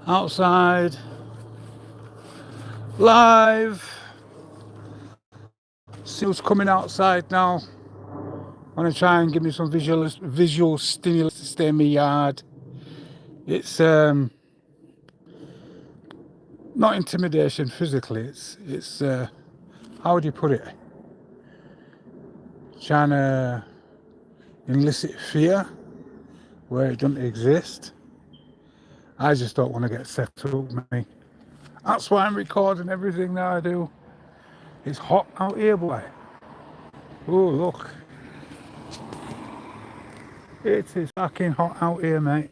outside, live. See who's coming outside now. I want to try and give me some visual stimulus to stay in my yard. It's not intimidation physically. It's how would you put it? Trying to elicit fear where it doesn't exist. I just don't want to get settled, me. That's why I'm recording everything that I do. It's hot out here, boy. Oh, look. It is fucking hot out here, mate.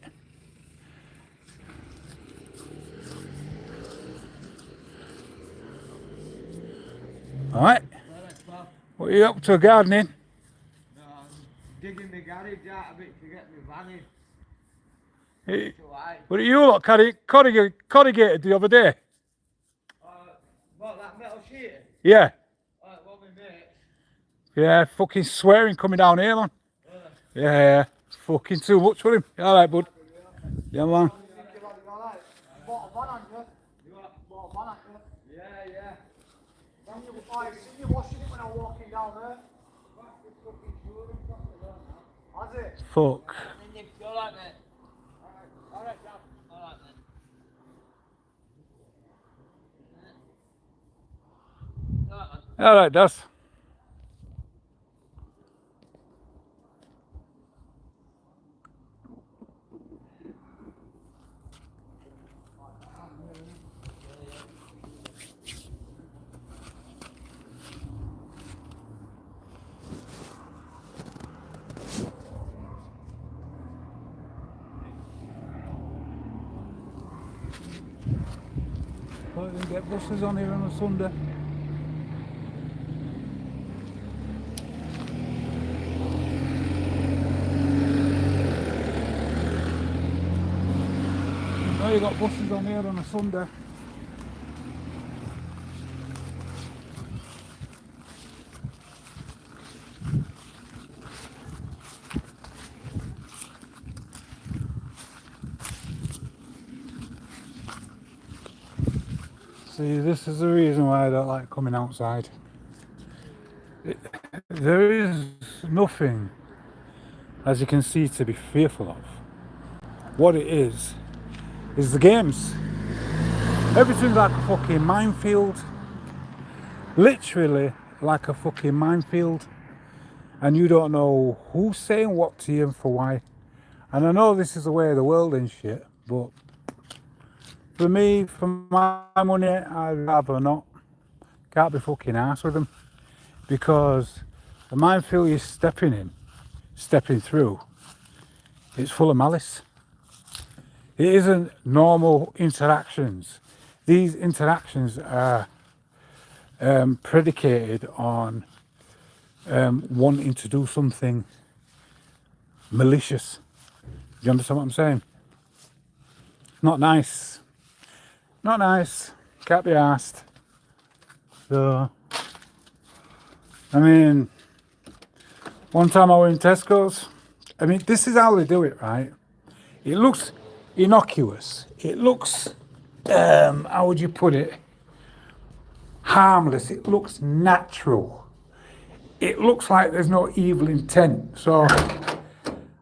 Alright. What are you up to, gardening? No, I'm digging the garage out a bit to get my van in. Hey, what are you lot corrugated the other day? What, that metal sheet? Yeah. Well, my mate. Yeah, fucking swearing coming down here, man. Yeah. Fucking too much for him. Alright, bud. Yeah, man. Yeah. I seen you washing it when I was walking down there. Has it? Fuck. Alright, mate. Alright, mate. Alright, Das. Well, you can get buses on here on a Sunday. No, you got buses on here on a Sunday. See, this is the reason why I don't like coming outside. There is nothing, as you can see, to be fearful of. What it is the games. Everything's like a fucking minefield. Literally like a fucking minefield. And you don't know who's saying what to you and for why. And I know this is the way of the world and shit, but for me, for my money, I'd rather not. Can't be fucking arsed with them. Because the minefield you're stepping through, it's full of malice. It isn't normal interactions. These interactions are predicated on wanting to do something malicious. You understand what I'm saying? Not nice. Not nice. Can't be asked. So, I mean, one time I was in Tesco's. I mean, this is how they do it, right? It looks innocuous. It looks, how would you put it? Harmless. It looks natural. It looks like there's no evil intent. So,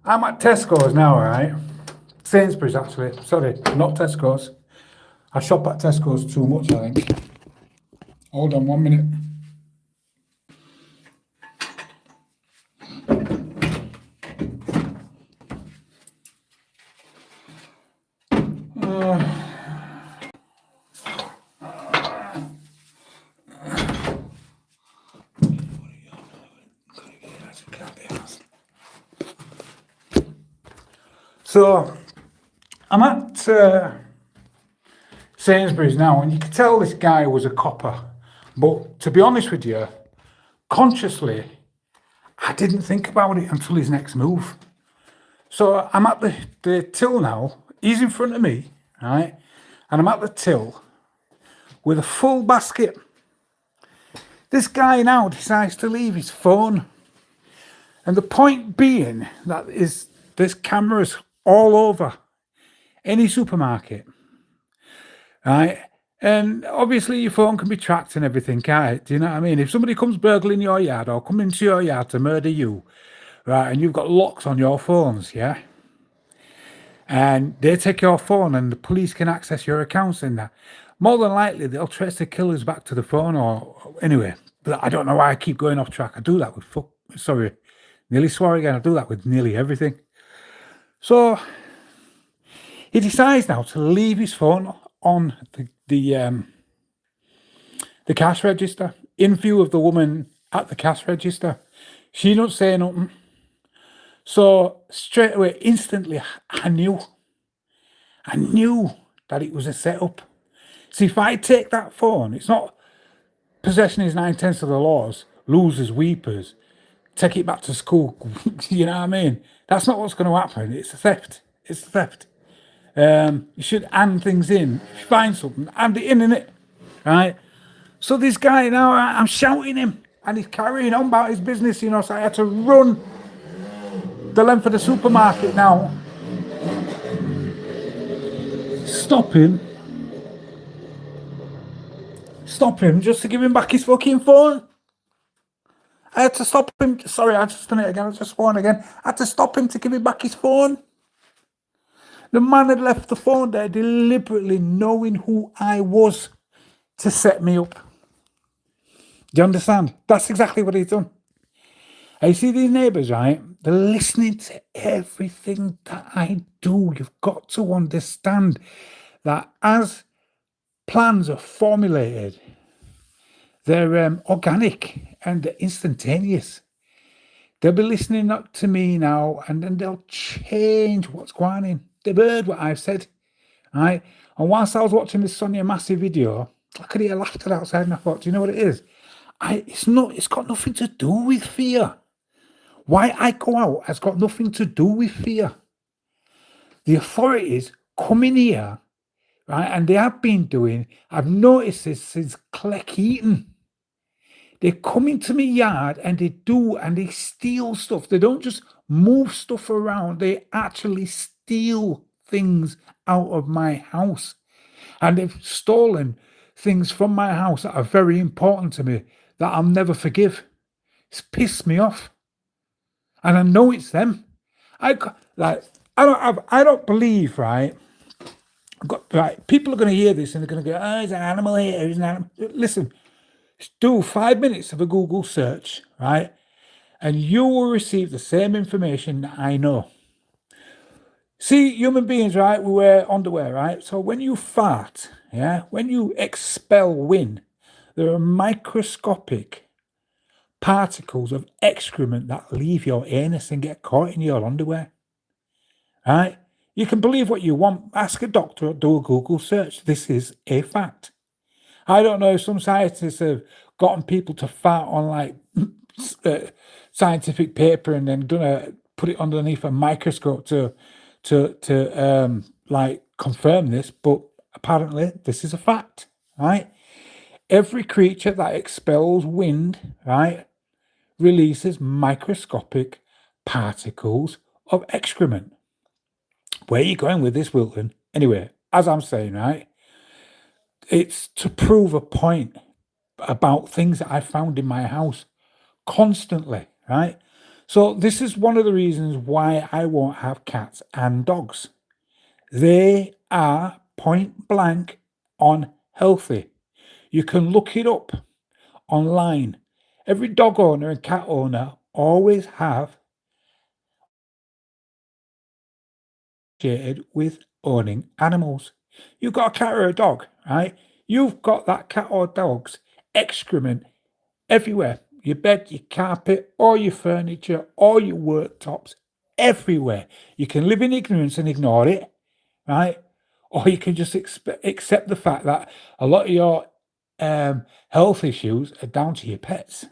I'm at Tesco's now, right? Sainsbury's, actually. Sorry, not Tesco's. I shop at Tesco's too much, I think. Hold on 1 minute. So, I'm at Sainsbury's now, and you can tell this guy was a copper. But to be honest with you, consciously, I didn't think about it until his next move. So I'm at the till now. He's in front of me, right? And I'm at the till with a full basket. This guy now decides to leave his phone. And the point being that there's cameras all over any supermarket. right? And obviously your phone can be tracked and everything, can't it? Do you know what I mean? If somebody comes burgling your yard or come into your yard to murder you, right, and you've got locks on your phones, yeah, and they take your phone and the police can access your accounts in that, more than likely they'll trace the killers back to the phone or anyway. But I don't know why I keep going off track. I do that with nearly swore again. I do that with nearly everything. So he decides now to leave his phone on the cash register in view of the woman at the cash register. She don't say nothing. So straight away, instantly, I knew that it was a setup. See, if I take that phone, it's not possession is 9/10 of the laws, losers, weepers, take it back to school. You know what I mean? That's not what's going to happen. It's a theft. It's a theft. You should hand things in. If you find something, hand it in, innit? Right? So this guy now, I'm shouting him, and he's carrying on about his business, you know, so I had to run the length of the supermarket now. Stop him just to give him back his fucking phone. I had to stop him. Sorry, I just done it again. I just sworn again. I had to stop him to give him back his phone. The man had left the phone there deliberately knowing who I was to set me up. Do you understand? That's exactly what he's done. And you see these neighbours, right? They're listening to everything that I do. You've got to understand that as plans are formulated, they're organic and they're instantaneous. They'll be listening up to me now, and then they'll change what's going on. They've heard what I've said, right? And whilst I was watching this Sonia Massey video, I could hear laughter outside, and I thought, do you know what it is? It's got nothing to do with fear. Why I go out has got nothing to do with fear. The authorities come in here, right, and they have been doing, I've noticed this since Cleckheaton. They come into my yard and they steal stuff. They don't just move stuff around, they actually steal things out of my house. And they've stolen things from my house that are very important to me that I'll never forgive. It's pissed me off. And I know it's them. I don't believe, right? People are going to hear this and they're going to go, oh, he's an animal hater, he's an animal. Listen, do 5 minutes of a Google search, right? And you will receive the same information that I know. See, human beings, right? We wear underwear, right? So when you fart, yeah, when you expel wind, there are microscopic particles of excrement that leave your anus and get caught in your underwear, right? You can believe what you want. Ask a doctor or do a Google search. This is a fact. I don't know if some scientists have gotten people to fart on like scientific paper and then put it underneath a microscope to like confirm this, but apparently this is a fact, right? Every creature that expels wind, right, releases microscopic particles of excrement. Where are you going with this, Wilton? Anyway, as I'm saying, right, it's to prove a point about things that I found in my house constantly, right? So this is one of the reasons why I won't have cats and dogs. They are point blank unhealthy. You can look it up online. Every dog owner and cat owner always have associated with owning animals. You've got a cat or a dog, right? You've got that cat or dog's excrement everywhere. Your bed, your carpet, all your furniture, all your worktops, everywhere. You can live in ignorance and ignore it, right? Or you can just accept the fact that a lot of your health issues are down to your pets.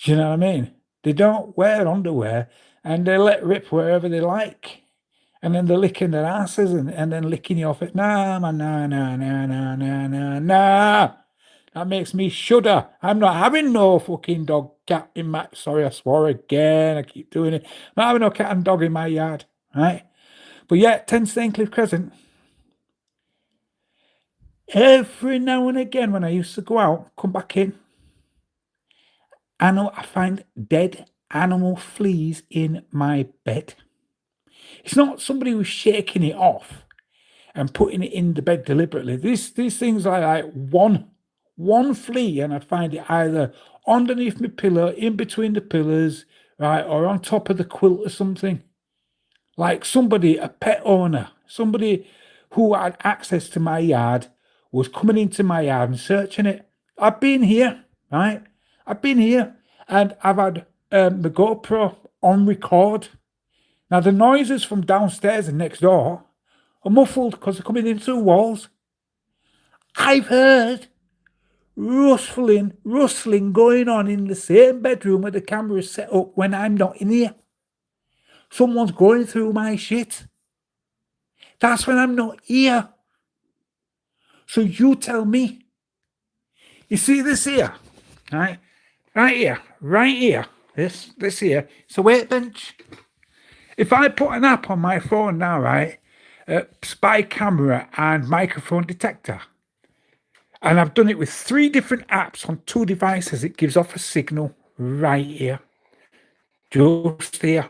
Do you know what I mean? They don't wear underwear and they let rip wherever they like. And then they're licking their asses and then licking you off it. Nah, man, nah. That makes me shudder. I'm not having no fucking dog, cat in my... Sorry, I swore again. I keep doing it. I'm not having no cat and dog in my yard, right? But yeah, 10 Staincliffe Crescent. Every now and again, when I used to go out, come back in, I find dead animal fleas in my bed. It's not somebody who's shaking it off and putting it in the bed deliberately. These things are like one flea, and I'd find it either underneath my pillow, in between the pillows, right, or on top of the quilt or something. Like somebody, a pet owner, somebody who had access to my yard was coming into my yard and searching it. I've been here, right? I've been here, and I've had the GoPro on record. Now the noises from downstairs and next door are muffled because they're coming in through walls. I've heard rustling going on in the same bedroom where the camera is set up when I'm not in here. Someone's going through my shit. That's when I'm not here. So you tell me. You see this here, right? Right here. This here. It's a weight bench. If I put an app on my phone now, right, spy camera and microphone detector, and I've done it with 3 different apps on 2 devices, it gives off a signal right here, just here.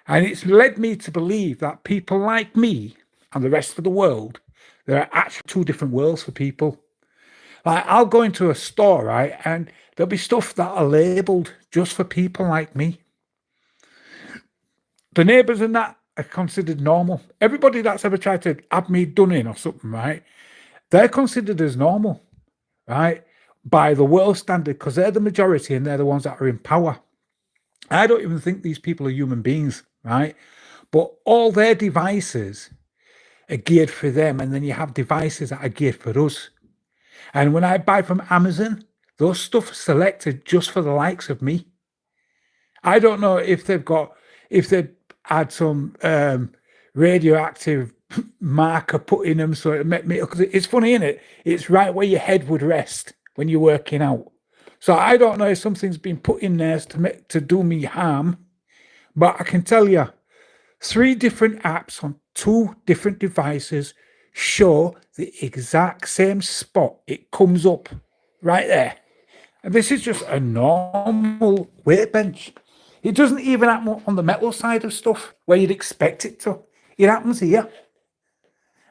And it's led me to believe that people like me and the rest of the world, there are actually 2 different worlds for people. Like I'll go into a store, right, and there'll be stuff that are labelled just for people like me. The neighbours and that are considered normal. Everybody that's ever tried to have me done in or something, right, they're considered as normal, right, by the world standard, because they're the majority and they're the ones that are in power. I don't even think these people are human beings, right? But all their devices are geared for them, and then you have devices that are geared for us. And when I buy from Amazon, those stuff are selected just for the likes of me. I don't know if they've had some radioactive marker put in them, so it make me. Because it's funny, isn't it? It's right where your head would rest when you're working out. So I don't know if something's been put in there to do me harm, but I can tell you, 3 different apps on 2 different devices show the exact same spot. It comes up right there. And this is just a normal weight bench. It doesn't even happen on the metal side of stuff where you'd expect it to. It happens here.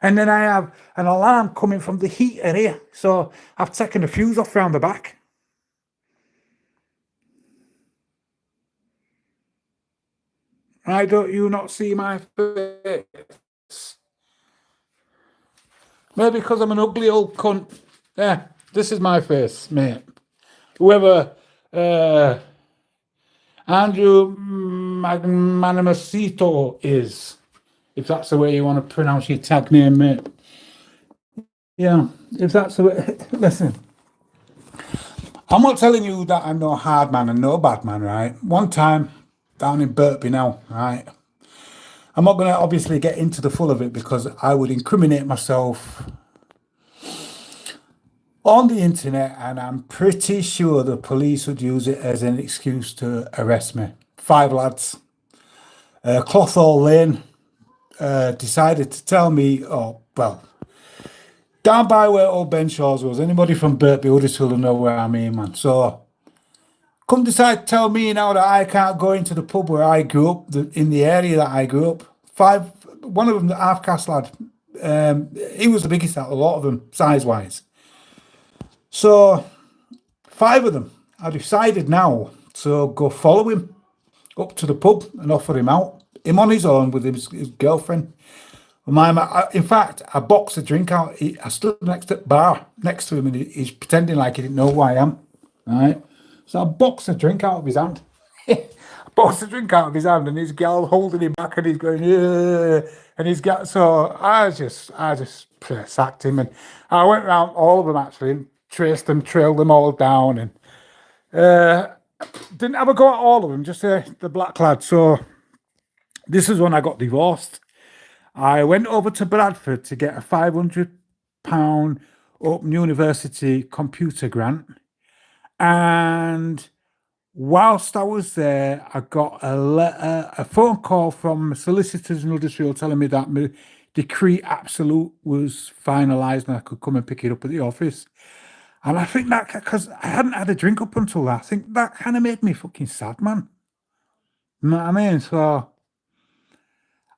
And then I have an alarm coming from the heater here. So I've taken the fuse off round the back. Why don't you not see my face? Maybe because I'm an ugly old cunt. Yeah, this is my face, mate. Whoever Andrew Magnamacito is, if that's the way you want to pronounce your tag name, mate. Yeah, if that's the way. Listen, I'm not telling you that I'm no hard man and no bad man, right? One time, down in Burtby now, right? I'm not going to obviously get into the full of it because I would incriminate myself on the internet, and I'm pretty sure the police would use it as an excuse to arrest me. 5 lads, Clothall Lane, decided to tell me, down by where Old Ben Shaw's was, anybody from Burtby Huddersfield will know where I mean, man. So, come decide to tell me now that I can't go into the pub where I grew up, in the area that I grew up. 5, one of them, the half-caste lad, he was the biggest out of a lot of them, size-wise. So, 5 of them, I decided now to go follow him up to the pub and offer him out. Him on his own with his girlfriend. In fact, I boxed a drink out. I stood next to the bar next to him, and he's pretending like he didn't know who I am. Right? So I boxed a drink out of his hand. And his girl holding him back, and he's going, yeah. And he's got, so I just sacked him, and I went around all of them actually, and trailed them all down, and didn't have a go at all of them, just the black lad. So this is when I got divorced. I went over to Bradford to get a £500 Open University computer grant, and whilst I was there, I got a phone call from solicitors in Huddersfield telling me that my decree absolute was finalised and I could come and pick it up at the office. And I think that, because I hadn't had a drink up until that, I think that kind of made me fucking sad, man. You know what I mean? So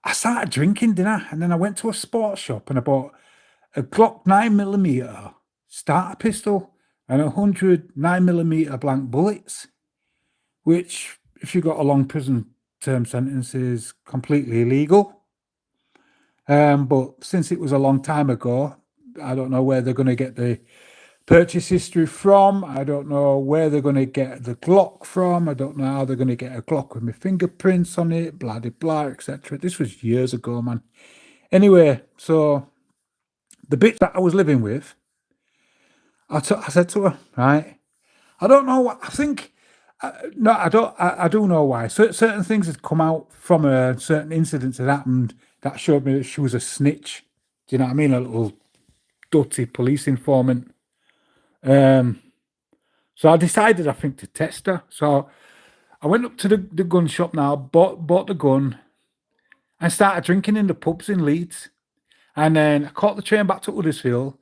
I started drinking, didn't I? And then I went to a sports shop and I bought a Glock 9mm starter pistol and 100 9mm blank bullets, which, if you got a long prison term sentence, is completely illegal. But since it was a long time ago, I don't know where they're going to get the purchase history from. I don't know where they're going to get the Glock from. I don't know how they're going to get a Glock with my fingerprints on it, blah, blah, blah, etc. This was years ago, man. Anyway, so the bitch that I was living with, I said to her, right, I don't know what, I think, no, I don't, I do know why. Certain things had come out from her, certain incidents had happened that showed me that she was a snitch. Do you know what I mean? A little dirty police informant. So I decided, I think, to test her. So I went up to the gun shop now, bought the gun, and started drinking in the pubs in Leeds. And then I caught the train back to Huddersfield.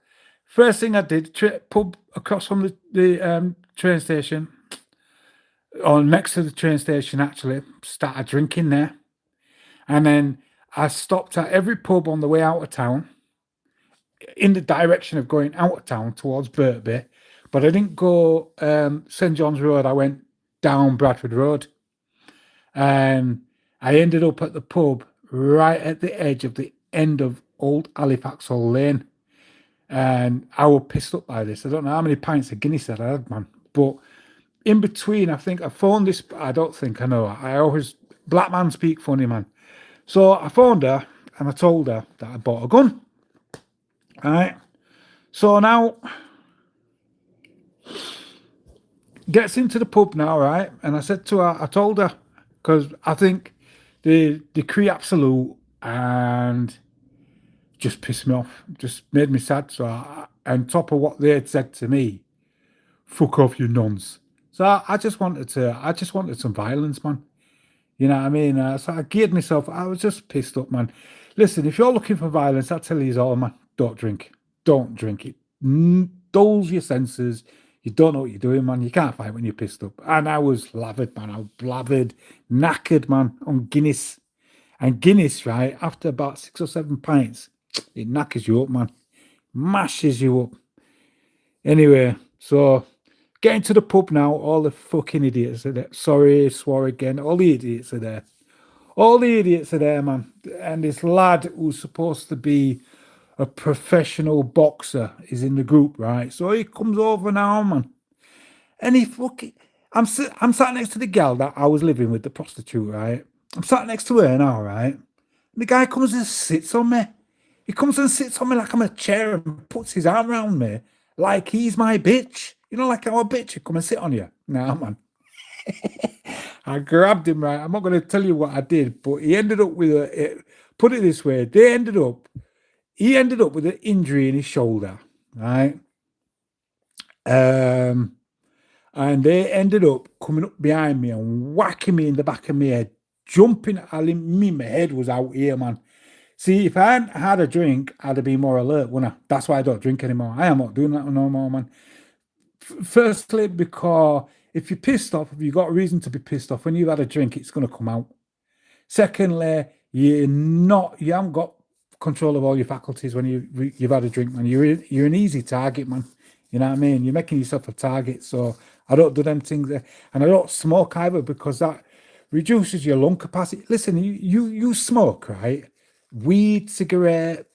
First thing I did, pub across from the train station, or next to the train station actually, started drinking there. And then I stopped at every pub on the way out of town, in the direction of going out of town towards Birkby. But I didn't go St John's Road, I went down Bradford Road. And I ended up at the pub right at the edge of the end of Old Halifax Hall Lane. And I was pissed up by this. I don't know how many pints of Guinness I had, man. But in between, I think I phoned this, I don't think I know. I always, black man speak funny, man. So I phoned her and I told her that I bought a gun. All right. So now, gets into the pub now, right? And I said to her, I told her, because I think the decree absolute and just pissed me off, just made me sad. So on top of what they had said to me, fuck off, you nonce. So I just wanted some violence, man. You know what I mean? So I geared myself. I was just pissed up, man. Listen, if you're looking for violence, I tell you all, man, don't drink. Don't drink it. Dulls your senses. You don't know what you're doing, man. You can't fight when you're pissed up. And I was lathered, man. I was blathered, knackered, man, on Guinness. And Guinness, right, after about 6 or 7 pints, it knackers you up, man. Mashes you up. Anyway, so getting to the pub now, all the fucking idiots are there. Sorry, swore again. All the idiots are there. All the idiots are there, man. And this lad who's supposed to be a professional boxer is in the group, right? So he comes over now, man. And he fucking... I'm sat next to the gal that I was living with, the prostitute, right? I'm sat next to her now, right? And the guy comes and sits on me. He comes and sits on me like I'm a chair and puts his arm around me like he's my bitch. You know, like our bitch would come and sit on you. Nah, man. I grabbed him, right? I'm not going to tell you what I did, but he ended up with put it this way, he ended up with an injury in his shoulder, right? And they ended up coming up behind me and whacking me in the back of my head, jumping. My head was out here, man. See, if I hadn't had a drink, I'd have been more alert, wouldn't I? That's why I don't drink anymore. I am not doing that no more, man. Firstly, because if you're pissed off, if you've got a reason to be pissed off, when you've had a drink, it's going to come out. Secondly, you haven't got control of all your faculties when you've had a drink, man. You're an easy target, man. You know what I mean? You're making yourself a target. So I don't do them things there. And I don't smoke either because that reduces your lung capacity. Listen, you smoke, right? Weed, cigarette,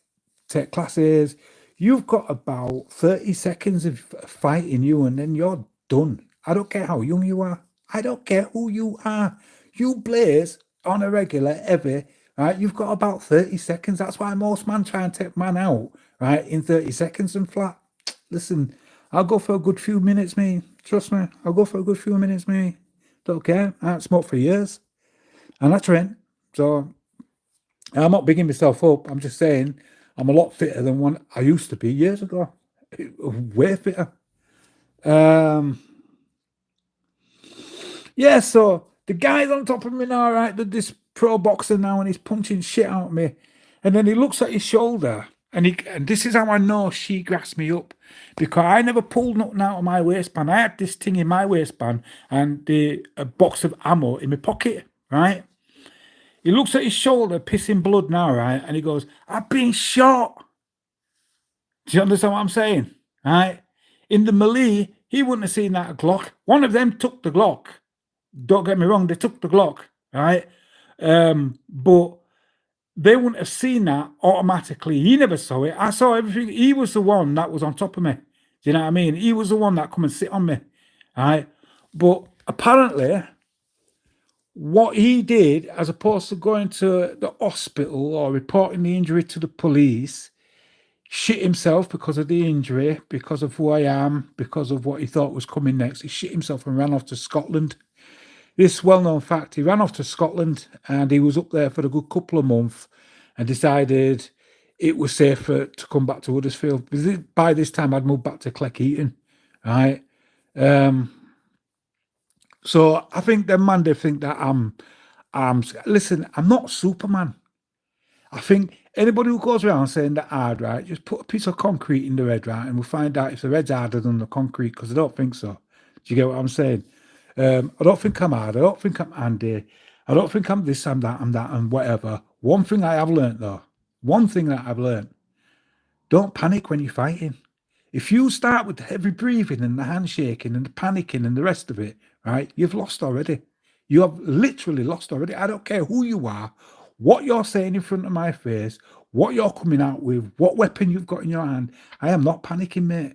take classes. You've got about 30 seconds of fighting you and then you're done. I don't care how young you are. I don't care who you are. You blaze on a regular every, right? You've got about 30 seconds. That's why most man try and take man out, right? In 30 seconds and flat. Listen, I'll go for a good few minutes, me. Trust me. I'll go for a good few minutes, me. Don't care. I haven't smoked for years. And I train. So I'm not bigging myself up. I'm just saying I'm a lot fitter than one I used to be years ago. Way fitter. Yeah, so the guy's on top of me now, right? This pro boxer now, and he's punching shit out of me. And then he looks at his shoulder, and this is how I know she grasped me up, because I never pulled nothing out of my waistband. I had this thing in my waistband and a box of ammo in my pocket, right? He looks at his shoulder, pissing blood now, right? And he goes, "I've been shot." Do you understand what I'm saying? Right? In the melee, he wouldn't have seen that Glock. One of them took the Glock. Don't get me wrong, they took the Glock, right? But they wouldn't have seen that automatically. He never saw it. I saw everything. He was the one that was on top of me. Do you know what I mean? He was the one that come and sit on me, right? But apparently, what he did, as opposed to going to the hospital or reporting the injury to the police, shit himself because of the injury, because of who I am, because of what he thought was coming next. He shit himself and ran off to Scotland. This well-known fact, he ran off to Scotland and he was up there for a good couple of months and decided it was safer to come back to Huddersfield. By this time, I'd moved back to Cleckheaton, right? So I think them man, they think that listen, I'm not Superman. I think anybody who goes around saying that hard, right, just put a piece of concrete in the head, right, and we'll find out if the head's harder than the concrete, because I don't think so. Do you get what I'm saying? I don't think I'm hard. I don't think I'm Andy. I don't think I'm this, I'm that, and whatever. One thing I have learnt, though, don't panic when you're fighting. If you start with the heavy breathing and the handshaking and the panicking and the rest of it, right, you've lost already. You have literally lost already. I don't care who you are, what you're saying in front of my face, what you're coming out with, what weapon you've got in your hand. I am not panicking, mate.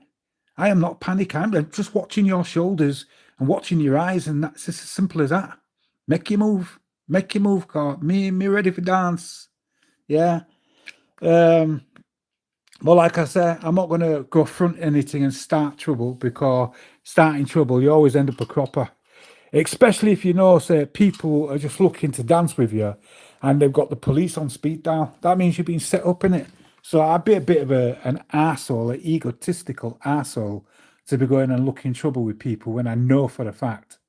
I am not panicking. I'm just watching your shoulders and watching your eyes, and that's just as simple as that. Make your move, Carl. Me ready for dance. Yeah. Well, like I said, I'm not going to go front anything and start trouble, because starting trouble, you always end up a cropper. Especially if you know, say, people are just looking to dance with you and they've got the police on speed dial. That means you've been set up in it. So I'd be a bit of an arsehole, an egotistical arsehole, to be going and looking trouble with people when I know for a fact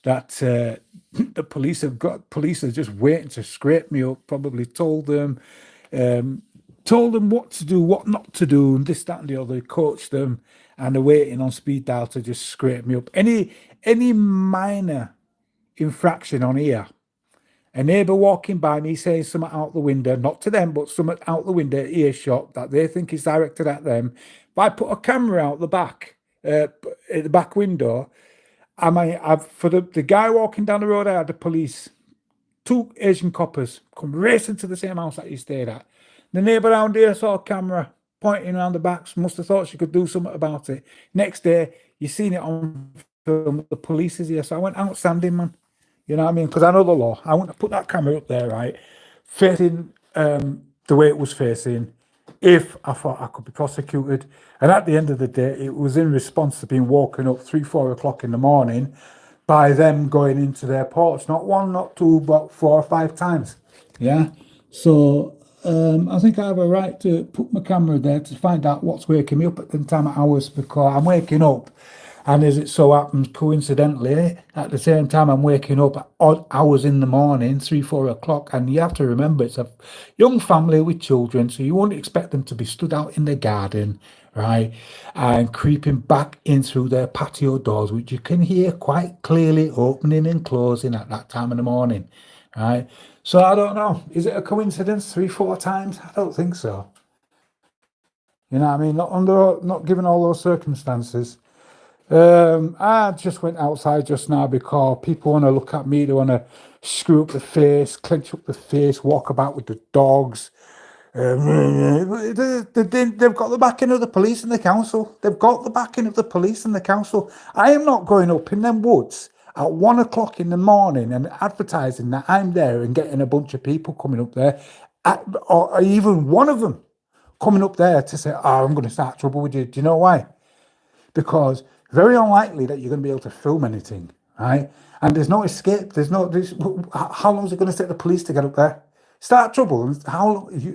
that the police are just waiting to scrape me up, probably told them what to do, what not to do, and this, that, and the other, coached them, and they're waiting on speed dial to just scrape me up. Any minor infraction on here, a neighbour walking by me saying something out the window, not to them, but something out the window, earshot, that they think is directed at them. If I put a camera out the back, at the back window, for the guy walking down the road, I had the police, 2 Asian coppers come racing to the same house that he stayed at. The neighbour around here saw a camera pointing around the back, must have thought she could do something about it. Next day, you seen it on film, the police is here. So I went outstanding, man. You know what I mean? Because I know the law. I want to put that camera up there, right, facing the way it was facing, if I thought I could be prosecuted. And at the end of the day, it was in response to being woken up 3-4 o'clock in the morning by them going into their porch. Not 1, not 2, but 4 or 5 times. Yeah. So I think I have a right to put my camera there to find out what's waking me up at the time of hours, because I'm waking up, and as it so happens, coincidentally, at the same time I'm waking up at odd hours in the morning, 3-4 o'clock, and you have to remember it's a young family with children, so you won't expect them to be stood out in the garden, right, and creeping back in through their patio doors, which you can hear quite clearly opening and closing at that time of the morning, right? So I don't know. Is it a coincidence 3-4 times? I don't think so. You know what I mean? Not given all those circumstances. I just went outside just now because people want to look at me. They want to screw up the face, clench up the face, walk about with the dogs. They've got the backing of the police and the council. They've got the backing of the police and the council. I am not going up in them woods at 1 o'clock in the morning and advertising that I'm there and getting a bunch of people coming up there, or even one of them coming up there to say, "Oh, I'm going to start trouble with you." Do you know why? Because very unlikely that you're going to be able to film anything, right? And there's no escape. How long is it going to take the police to get up there? Start trouble.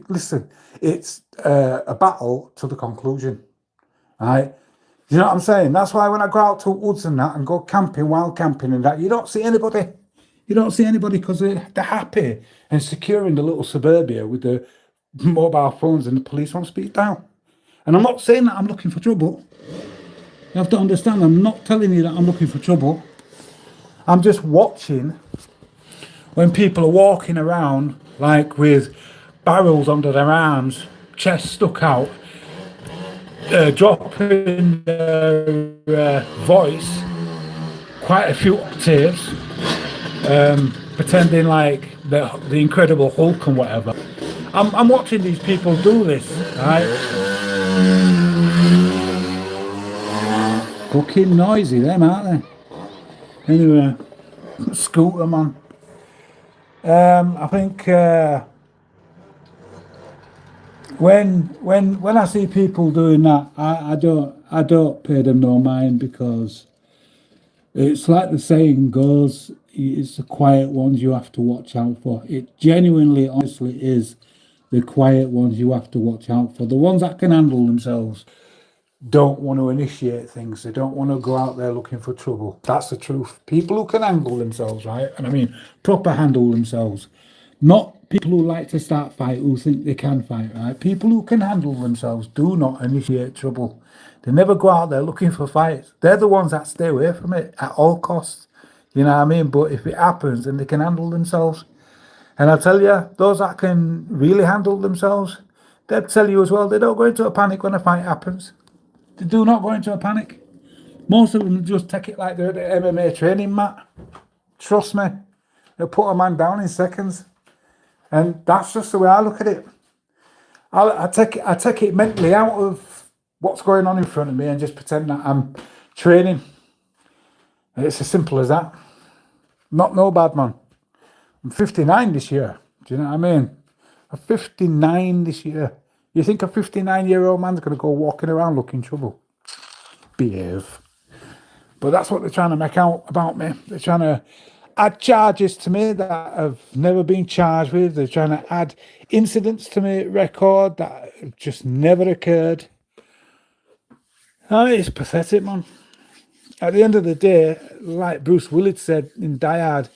Listen, it's a battle to the conclusion, right? You know what I'm saying? That's why when I go out to woods and that and go camping, wild camping and that, you don't see anybody. You don't see anybody because they're happy and secure in the little suburbia with the mobile phones and the police won't speak down. And I'm not saying that I'm looking for trouble. You have to understand, I'm not telling you that I'm looking for trouble. I'm just watching when people are walking around like with barrels under their arms, chest stuck out, dropping their voice quite a few octaves, pretending like the Incredible Hulk and whatever. I'm watching these people do this, right? Fucking noisy, them, aren't they? Anyway, scooter man. I think when I see people doing that, I don't pay them no mind, because it's like the saying goes, it's the quiet ones you have to watch out for. It genuinely, honestly is the quiet ones you have to watch out for. The ones that can handle themselves don't want to initiate things. They don't want to go out there looking for trouble. That's the truth. People who can handle themselves, right? And I mean, proper handle themselves. Not people who like to start fight, who think they can fight, right? People who can handle themselves do not initiate trouble. They never go out there looking for fights. They're the ones that stay away from it at all costs. You know what I mean? But if it happens and they can handle themselves, and I tell you, those that can really handle themselves, they'll tell you as well, they don't go into a panic when a fight happens. They do not go into a panic. Most of them just take it like they're at the MMA training mat. Trust me, they'll put a man down in seconds. And that's just the way I look at it. I take it mentally out of what's going on in front of me and just pretend that I'm training. And it's as simple as that. Not no bad, man. I'm 59 this year. Do you know what I mean? I'm 59 this year. You think a 59-year-old man's going to go walking around looking trouble? Behave. But that's what they're trying to make out about me. They're trying to add charges to me that I've never been charged with. They're trying to add incidents to my record that have just never occurred. Oh, it's pathetic, man. At the end of the day, like Bruce Willis said in Die Hard,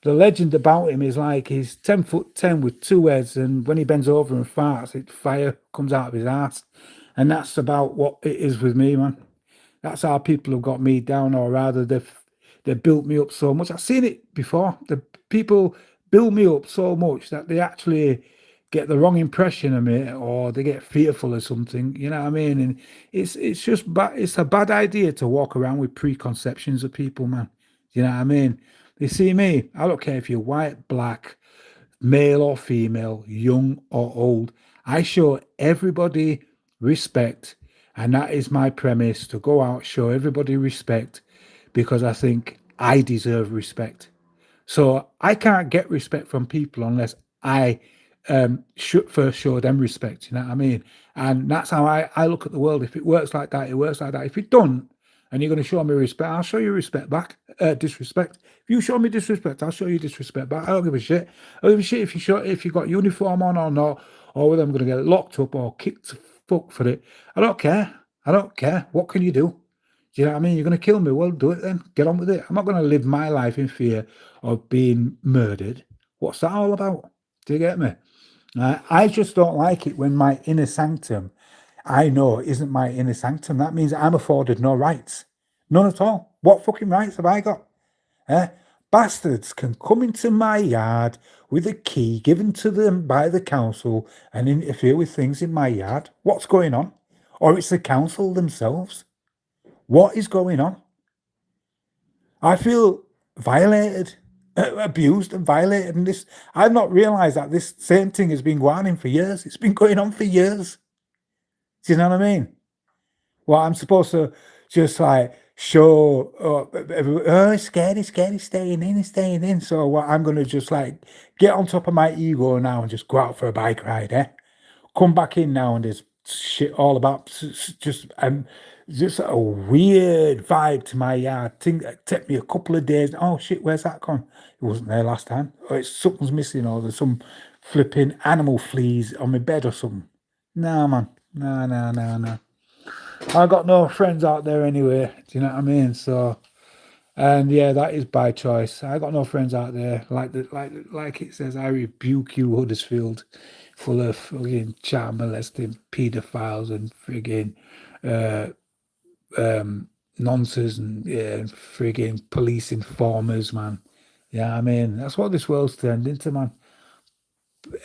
the legend about him is like he's 10'10" with two heads, and when he bends over and farts, fire comes out of his ass. And that's about what it is with me, man. That's how people have got me down, or rather, they built me up so much. I've seen it before. The people build me up so much that they actually get the wrong impression of me, or they get fearful or something. You know what I mean? And it's just it's a bad idea to walk around with preconceptions of people, man. You know what I mean? You see me, I don't care if you're white, black, male or female, young or old. I show everybody respect, and that is my premise, to go out, show everybody respect, because I think I deserve respect. So I can't get respect from people unless I should first show them respect. You know what I mean? And that's how I look at the world. If it works like that, it works like that. If it don't, and you're going to show me respect, I'll show you respect back. Disrespect. If you show me disrespect, I'll show you disrespect back. I don't give a shit. I don't give a shit if you got uniform on or not, or whether I'm going to get locked up or kicked to fuck for it. I don't care. I don't care. What can you do? Do you know what I mean? You're going to kill me. Well, do it then. Get on with it. I'm not going to live my life in fear of being murdered. What's that all about? Do you get me? I just don't like it when my inner sanctum, I know, isn't my inner sanctum. That means I'm afforded no rights. None at all. What fucking rights have I got? Bastards can come into my yard with a key given to them by the council and interfere with things in my yard. What's going on? Or it's the council themselves. What is going on? I feel violated, abused and violated. And this, I've not realised that this same thing has been going on for years. It's been going on for years. Do you know what I mean? Well, I'm supposed to just like show, scary, staying in. So what, I'm going to just like get on top of my ego now and just go out for a bike ride, Come back in now and there's shit all about just a weird vibe to my yard. Take me a couple of days. Oh shit, where's that gone? It wasn't there last time. Or it's something's missing, or there's some flipping animal fleas on my bed or something. Nah, man. No. I got no friends out there anyway. Do you know what I mean? So, and yeah, that is by choice. I got no friends out there. Like it says, I rebuke you, Huddersfield. full of frigging child molesting paedophiles and frigging nonsense and frigging police informers, man. Yeah, I mean, that's what this world's turned into, man.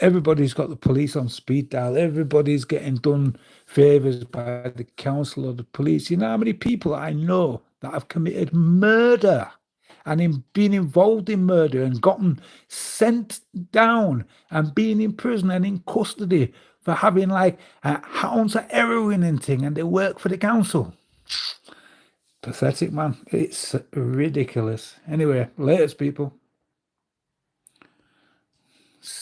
Everybody's got the police on speed dial. Everybody's getting done favors by the council or the police. You know how many people I know that have committed murder and been involved in murder and gotten sent down and been in prison and in custody for having like ounce of heroin and thing, and they work for the council. Pathetic, man. It's ridiculous. Anyway, latest people.